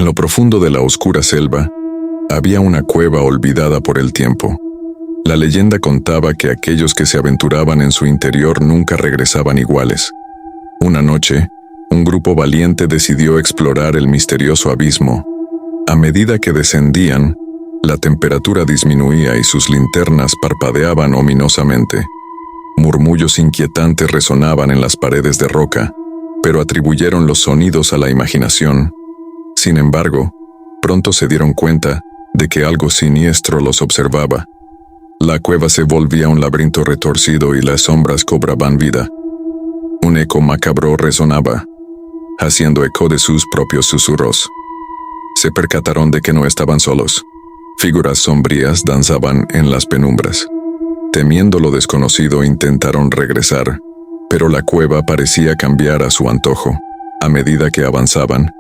En lo profundo de la oscura selva, había una cueva olvidada por el tiempo. La leyenda contaba que aquellos que se aventuraban en su interior nunca regresaban iguales. Una noche, un grupo valiente decidió explorar el misterioso abismo. A medida que descendían, la temperatura disminuía y sus linternas parpadeaban ominosamente. Murmullos inquietantes resonaban en las paredes de roca, pero atribuyeron los sonidos a la imaginación. Sin embargo, pronto se dieron cuenta de que algo siniestro los observaba. La cueva se volvía un laberinto retorcido y las sombras cobraban vida. Un eco macabro resonaba, haciendo eco de sus propios susurros. Se percataron de que no estaban solos. Figuras sombrías danzaban en las penumbras. Temiendo lo desconocido, intentaron regresar, pero la cueva parecía cambiar a su antojo. A medida que avanzaban,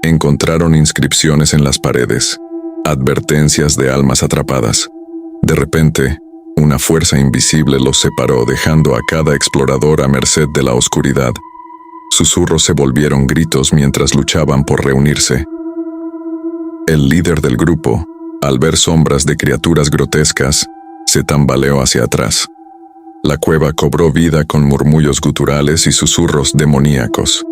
encontraron inscripciones en las paredes, advertencias de almas atrapadas. De repente, una fuerza invisible los separó, dejando a cada explorador a merced de la oscuridad. Susurros se volvieron gritos mientras luchaban por reunirse. El líder del grupo, al ver sombras de criaturas grotescas, se tambaleó hacia atrás. La cueva cobró vida con murmullos guturales y susurros demoníacos.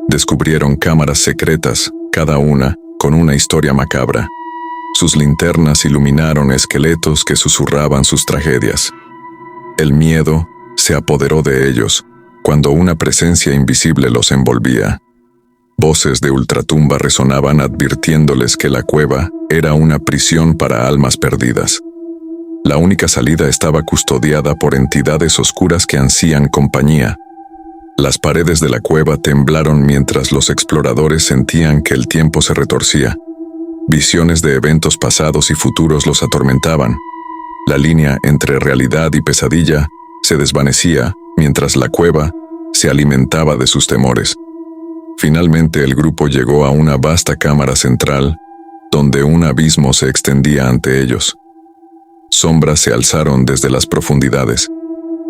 Descubrieron cámaras secretas, cada una con una historia macabra. Sus linternas iluminaron esqueletos que susurraban sus tragedias. El miedo se apoderó de ellos cuando una presencia invisible los envolvía. Voces de ultratumba resonaban advirtiéndoles que la cueva era una prisión para almas perdidas. La única salida estaba custodiada por entidades oscuras que ansían compañía. Las paredes de la cueva temblaron mientras los exploradores sentían que el tiempo se retorcía. Visiones de eventos pasados y futuros los atormentaban. La línea entre realidad y pesadilla se desvanecía mientras la cueva se alimentaba de sus temores. Finalmente el grupo llegó a una vasta cámara central, donde un abismo se extendía ante ellos. Sombras se alzaron desde las profundidades,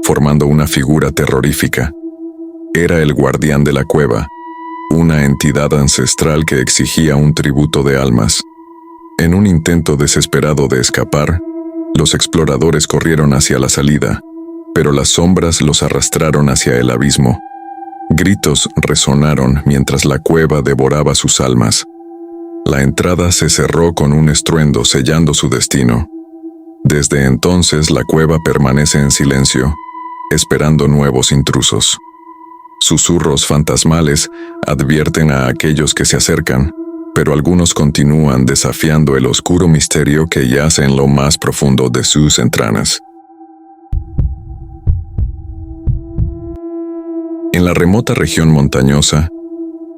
formando una figura terrorífica. Era el guardián de la cueva, una entidad ancestral que exigía un tributo de almas. En un intento desesperado de escapar, los exploradores corrieron hacia la salida, pero las sombras los arrastraron hacia el abismo. Gritos resonaron mientras la cueva devoraba sus almas. La entrada se cerró con un estruendo, sellando su destino. Desde entonces la cueva permanece en silencio, esperando nuevos intrusos. Susurros fantasmales advierten a aquellos que se acercan, pero algunos continúan desafiando el oscuro misterio que yace en lo más profundo de sus entrañas. En la remota región montañosa,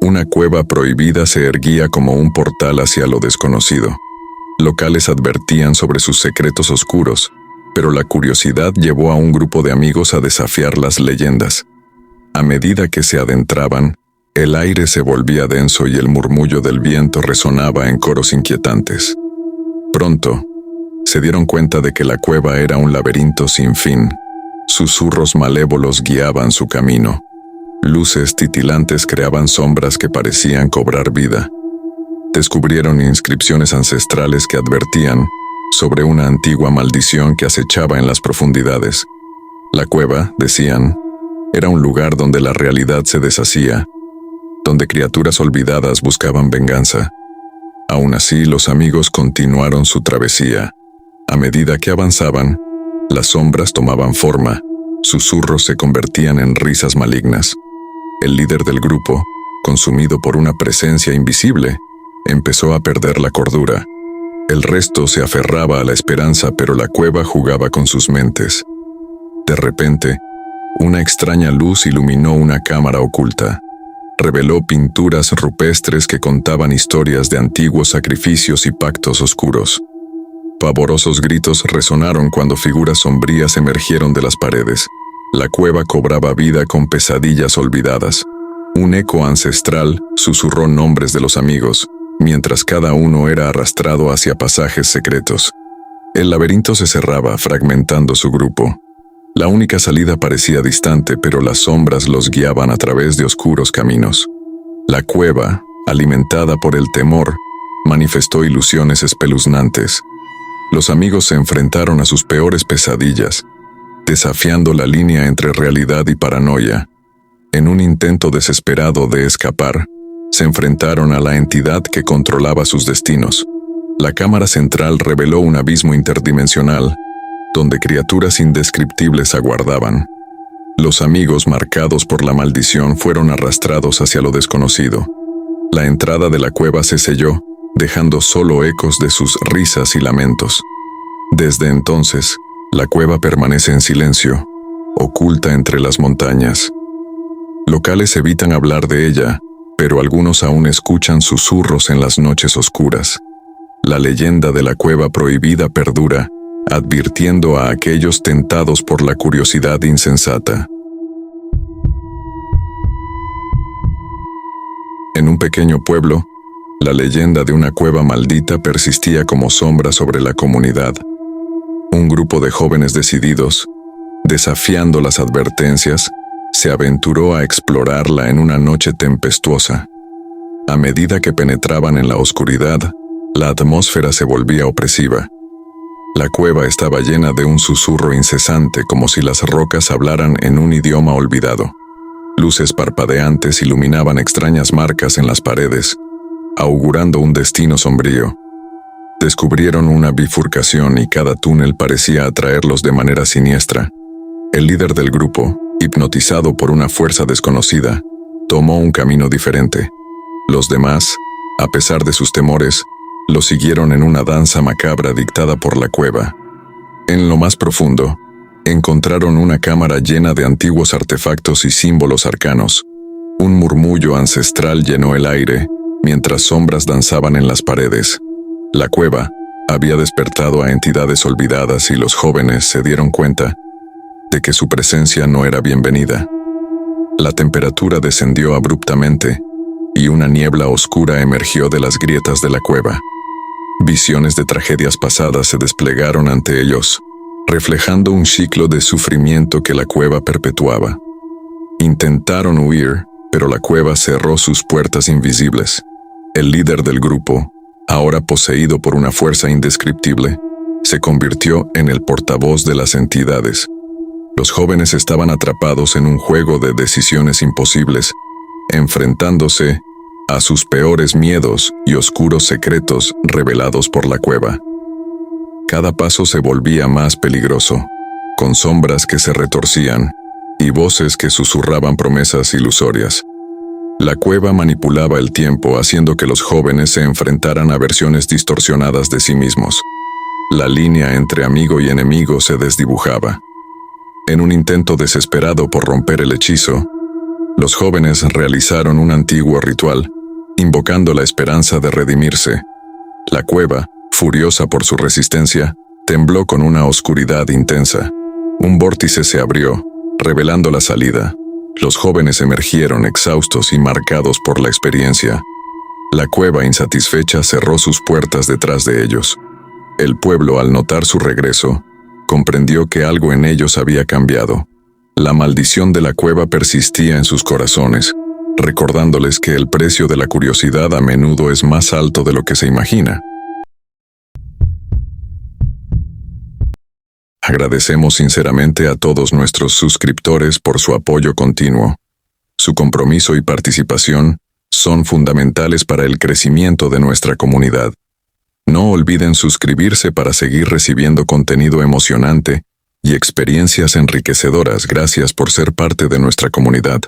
una cueva prohibida se erguía como un portal hacia lo desconocido. Locales advertían sobre sus secretos oscuros, pero la curiosidad llevó a un grupo de amigos a desafiar las leyendas. A medida que se adentraban, el aire se volvía denso y el murmullo del viento resonaba en coros inquietantes. Pronto, se dieron cuenta de que la cueva era un laberinto sin fin. Susurros malévolos guiaban su camino. Luces titilantes creaban sombras que parecían cobrar vida. Descubrieron inscripciones ancestrales que advertían sobre una antigua maldición que acechaba en las profundidades. La cueva, decían, era un lugar donde la realidad se deshacía, donde criaturas olvidadas buscaban venganza. Aún así, los amigos continuaron su travesía. A medida que avanzaban, las sombras tomaban forma, susurros se convertían en risas malignas. El líder del grupo, consumido por una presencia invisible, empezó a perder la cordura. El resto se aferraba a la esperanza, pero la cueva jugaba con sus mentes. De repente, una extraña luz iluminó una cámara oculta. Reveló pinturas rupestres que contaban historias de antiguos sacrificios y pactos oscuros. Pavorosos gritos resonaron cuando figuras sombrías emergieron de las paredes. La cueva cobraba vida con pesadillas olvidadas. Un eco ancestral susurró nombres de los amigos, mientras cada uno era arrastrado hacia pasajes secretos. El laberinto se cerraba, fragmentando su grupo. La única salida parecía distante, pero las sombras los guiaban a través de oscuros caminos. La cueva, alimentada por el temor, manifestó ilusiones espeluznantes. Los amigos se enfrentaron a sus peores pesadillas, desafiando la línea entre realidad y paranoia. En un intento desesperado de escapar, se enfrentaron a la entidad que controlaba sus destinos. La cámara central reveló un abismo interdimensional, donde criaturas indescriptibles aguardaban. Los amigos marcados por la maldición fueron arrastrados hacia lo desconocido. La entrada de la cueva se selló, dejando solo ecos de sus risas y lamentos. Desde entonces, la cueva permanece en silencio, oculta entre las montañas. Locales evitan hablar de ella, pero algunos aún escuchan susurros en las noches oscuras. La leyenda de la cueva prohibida perdura, advirtiendo a aquellos tentados por la curiosidad insensata. En un pequeño pueblo, la leyenda de una cueva maldita persistía como sombra sobre la comunidad. Un grupo de jóvenes decididos, desafiando las advertencias, se aventuró a explorarla en una noche tempestuosa. A medida que penetraban en la oscuridad, la atmósfera se volvía opresiva. La cueva estaba llena de un susurro incesante, como si las rocas hablaran en un idioma olvidado. Luces parpadeantes iluminaban extrañas marcas en las paredes, augurando un destino sombrío. Descubrieron una bifurcación y cada túnel parecía atraerlos de manera siniestra. El líder del grupo, hipnotizado por una fuerza desconocida, tomó un camino diferente. Los demás, a pesar de sus temores, lo siguieron en una danza macabra dictada por la cueva. En lo más profundo, encontraron una cámara llena de antiguos artefactos y símbolos arcanos. Un murmullo ancestral llenó el aire, mientras sombras danzaban en las paredes. La cueva había despertado a entidades olvidadas y los jóvenes se dieron cuenta de que su presencia no era bienvenida. La temperatura descendió abruptamente y una niebla oscura emergió de las grietas de la cueva. Visiones de tragedias pasadas se desplegaron ante ellos, reflejando un ciclo de sufrimiento que la cueva perpetuaba. Intentaron huir, pero la cueva cerró sus puertas invisibles. El líder del grupo, ahora poseído por una fuerza indescriptible, se convirtió en el portavoz de las entidades. Los jóvenes estaban atrapados en un juego de decisiones imposibles, enfrentándose a sus peores miedos y oscuros secretos revelados por la cueva. Cada paso se volvía más peligroso, con sombras que se retorcían y voces que susurraban promesas ilusorias. La cueva manipulaba el tiempo, haciendo que los jóvenes se enfrentaran a versiones distorsionadas de sí mismos. La línea entre amigo y enemigo se desdibujaba. En un intento desesperado por romper el hechizo, los jóvenes realizaron un antiguo ritual, invocando la esperanza de redimirse. La cueva, furiosa por su resistencia, tembló con una oscuridad intensa. Un vórtice se abrió, revelando la salida. Los jóvenes emergieron exhaustos y marcados por la experiencia. La cueva, insatisfecha, cerró sus puertas detrás de ellos. El pueblo, al notar su regreso, comprendió que algo en ellos había cambiado. La maldición de la cueva persistía en sus corazones, recordándoles que el precio de la curiosidad a menudo es más alto de lo que se imagina. Agradecemos sinceramente a todos nuestros suscriptores por su apoyo continuo. Su compromiso y participación son fundamentales para el crecimiento de nuestra comunidad. No olviden suscribirse para seguir recibiendo contenido emocionante y experiencias enriquecedoras. Gracias por ser parte de nuestra comunidad.